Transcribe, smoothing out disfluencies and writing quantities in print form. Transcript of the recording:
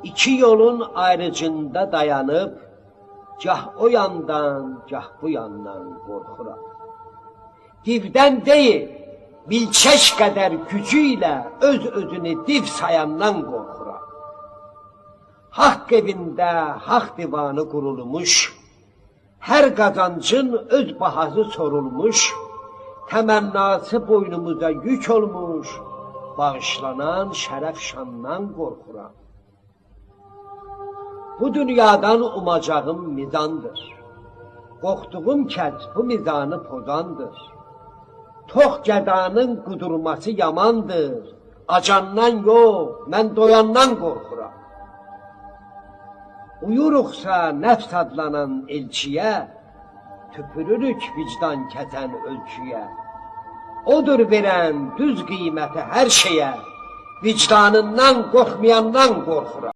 iki yolun ayrıcında dayanıb, gah o yandan, gah bu yandan qorxuram. Divdən deyil, milçək qədər gücü ilə öz-özünü div sayandan qorxuram. Haqq evində haqq divanı qurulmuş, hər qazancın öz bahası sorulmuş, təmənnası boynumuza yük olmuş, bağışlanan şərəf şandan qorxuram. Bu dünyadan umacağım mizandır. Qorxduğum kəs bu mizanı pozandır. Tox gədanın qudurması yamandır. Acandan yox, mən doyandan qorxuram. Uyuruqsa nəfs adlanan elçiyə, tüpürürük vicdan kəsən ölçüyə. Odur verən düz qiyməti hər şeyə, vicdanından qorxmayandan qorxuram.